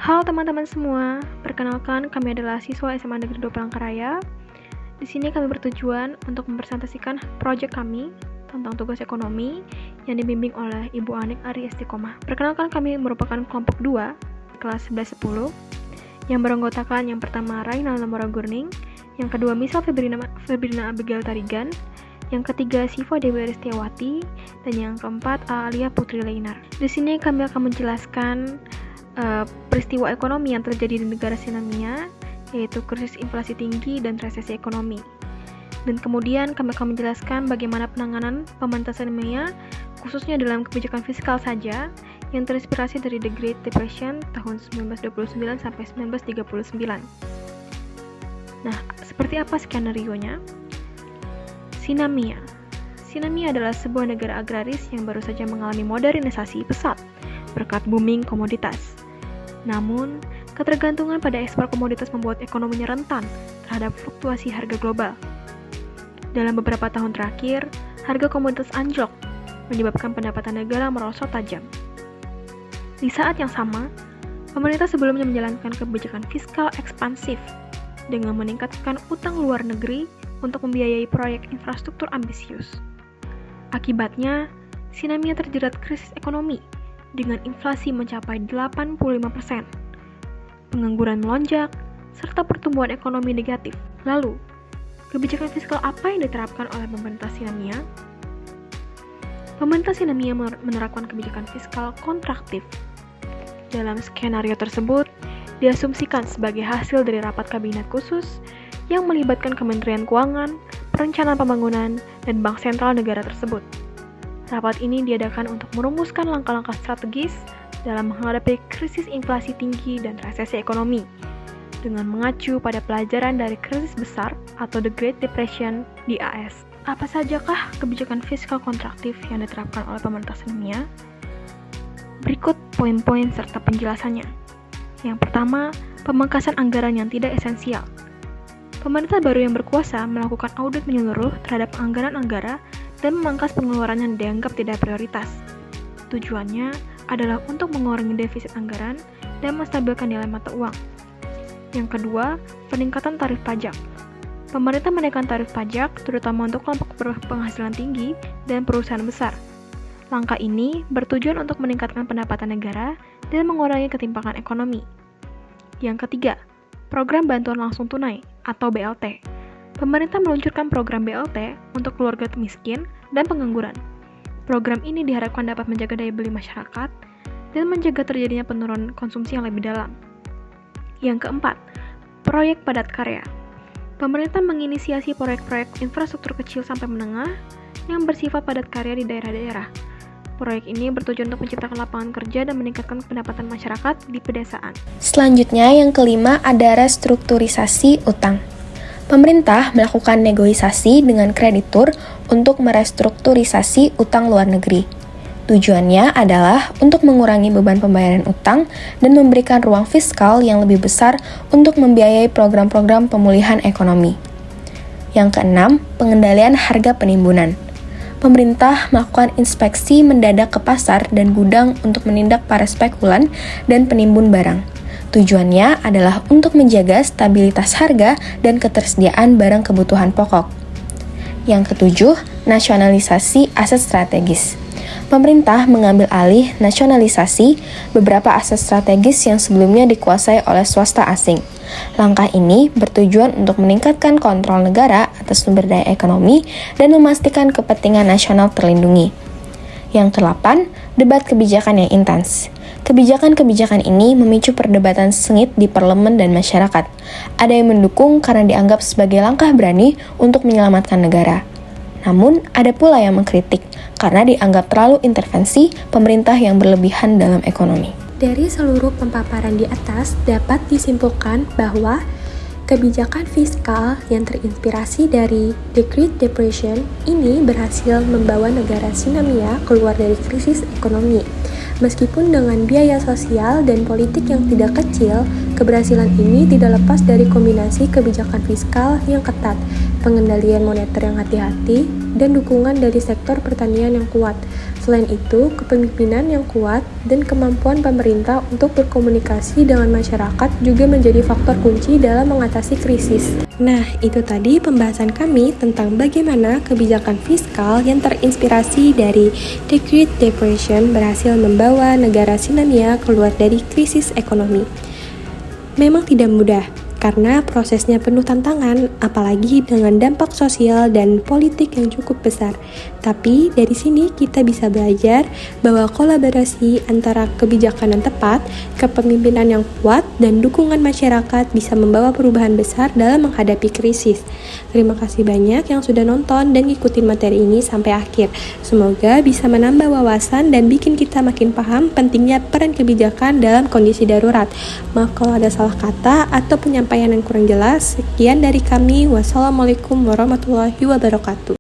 Halo teman-teman semua, perkenalkan kami adalah siswa SMA Negeri 2 Palangkaraya. Di sini kami bertujuan untuk mempresentasikan proyek kami tentang tugas ekonomi yang dibimbing oleh Ibu Anik Ari Istiqomah. Perkenalkan kami merupakan kelompok 2, kelas 11-10, yang beranggotakan yang pertama Raina Lamora Gurning, yang kedua Misal Febrina Abigail Tarigan, yang ketiga Siva Dewi Aristiawati, dan yang keempat Alia Putri Leinar. Di sini kami akan menjelaskan peristiwa ekonomi yang terjadi di negara Sinamia, yaitu krisis inflasi tinggi dan resesi ekonomi. Dan kemudian kami akan menjelaskan bagaimana penanganan pemerintah Sinamia, khususnya dalam kebijakan fiskal saja, yang terinspirasi dari The Great Depression tahun 1929 sampai 1939. Nah, seperti apa skenario-nya? Sinamia adalah sebuah negara agraris yang baru saja mengalami modernisasi pesat berkat booming komoditas. Namun, ketergantungan pada ekspor komoditas membuat ekonominya rentan terhadap fluktuasi harga global. Dalam beberapa tahun terakhir, harga komoditas anjlok, menyebabkan pendapatan negara merosot tajam. Di saat yang sama, pemerintah sebelumnya menjalankan kebijakan fiskal ekspansif dengan meningkatkan utang luar negeri untuk membiayai proyek infrastruktur ambisius. Akibatnya, Sinamia terjerat krisis ekonomi dengan inflasi mencapai 85%, pengangguran melonjak, serta pertumbuhan ekonomi negatif. Lalu, kebijakan fiskal apa yang diterapkan oleh pemerintah Sinamia? Pemerintah Sinamia menerapkan kebijakan fiskal kontraktif. Dalam skenario tersebut, diasumsikan sebagai hasil dari rapat kabinet khusus yang melibatkan Kementerian Keuangan, Perencanaan Pembangunan, dan Bank Sentral negara tersebut. Rapat ini diadakan untuk merumuskan langkah-langkah strategis dalam menghadapi krisis inflasi tinggi dan resesi ekonomi, dengan mengacu pada pelajaran dari krisis besar atau The Great Depression di AS. Apa sajakah kebijakan fiskal kontraktif yang diterapkan oleh pemerintah Sinamia? Berikut poin-poin serta penjelasannya. Yang pertama, pemangkasan anggaran yang tidak esensial. Pemerintah baru yang berkuasa melakukan audit menyeluruh terhadap anggaran negara dan memangkas pengeluaran yang dianggap tidak prioritas. Tujuannya adalah untuk mengurangi defisit anggaran dan menstabilkan nilai mata uang. Yang kedua, peningkatan tarif pajak. Pemerintah menaikkan tarif pajak terutama untuk kelompok berpenghasilan tinggi dan perusahaan besar. Langkah ini bertujuan untuk meningkatkan pendapatan negara dan mengurangi ketimpangan ekonomi. Yang ketiga, program bantuan langsung tunai atau BLT. Pemerintah meluncurkan program BLT untuk keluarga miskin dan pengangguran. Program ini diharapkan dapat menjaga daya beli masyarakat dan mencegah terjadinya penurunan konsumsi yang lebih dalam. Yang keempat, proyek padat karya. Pemerintah menginisiasi proyek-proyek infrastruktur kecil sampai menengah yang bersifat padat karya di daerah-daerah. Proyek ini bertujuan untuk menciptakan lapangan kerja dan meningkatkan pendapatan masyarakat di pedesaan. Selanjutnya, yang kelima ada restrukturisasi utang. Pemerintah melakukan negosiasi dengan kreditur untuk merestrukturisasi utang luar negeri. Tujuannya adalah untuk mengurangi beban pembayaran utang dan memberikan ruang fiskal yang lebih besar untuk membiayai program-program pemulihan ekonomi. Yang keenam, pengendalian harga penimbunan. Pemerintah melakukan inspeksi mendadak ke pasar dan gudang untuk menindak para spekulan dan penimbun barang. Tujuannya adalah untuk menjaga stabilitas harga dan ketersediaan barang kebutuhan pokok. Yang ketujuh, nasionalisasi aset strategis. Pemerintah mengambil alih nasionalisasi beberapa aset strategis yang sebelumnya dikuasai oleh swasta asing. Langkah ini bertujuan untuk meningkatkan kontrol negara atas sumber daya ekonomi dan memastikan kepentingan nasional terlindungi. Yang kedelapan, debat kebijakan yang intens. Kebijakan-kebijakan ini memicu perdebatan sengit di parlemen dan masyarakat. Ada yang mendukung karena dianggap sebagai langkah berani untuk menyelamatkan negara. Namun, ada pula yang mengkritik karena dianggap terlalu intervensi pemerintah yang berlebihan dalam ekonomi. Dari seluruh pemaparan di atas dapat disimpulkan bahwa kebijakan fiskal yang terinspirasi dari The Great Depression ini berhasil membawa negara Sinamia keluar dari krisis ekonomi. Meskipun dengan biaya sosial dan politik yang tidak kecil, keberhasilan ini tidak lepas dari kombinasi kebijakan fiskal yang ketat pengendalian moneter yang hati-hati, dan dukungan dari sektor pertanian yang kuat. Selain itu, kepemimpinan yang kuat dan kemampuan pemerintah untuk berkomunikasi dengan masyarakat juga menjadi faktor kunci dalam mengatasi krisis. Nah, itu tadi pembahasan kami tentang bagaimana kebijakan fiskal yang terinspirasi dari The Great Depression berhasil membawa negara Sinania keluar dari krisis ekonomi. Memang tidak mudah, karena prosesnya penuh tantangan, apalagi dengan dampak sosial dan politik yang cukup besar. Tapi dari sini kita bisa belajar bahwa kolaborasi antara kebijakan yang tepat, kepemimpinan yang kuat, dan dukungan masyarakat bisa membawa perubahan besar dalam menghadapi krisis. Terima kasih banyak yang sudah nonton dan ngikutin materi ini sampai akhir. Semoga bisa menambah wawasan dan bikin kita makin paham pentingnya peran kebijakan dalam kondisi darurat. Maaf kalau ada salah kata atau penyampaian yang kurang jelas. Sekian dari kami. Wassalamualaikum warahmatullahi wabarakatuh.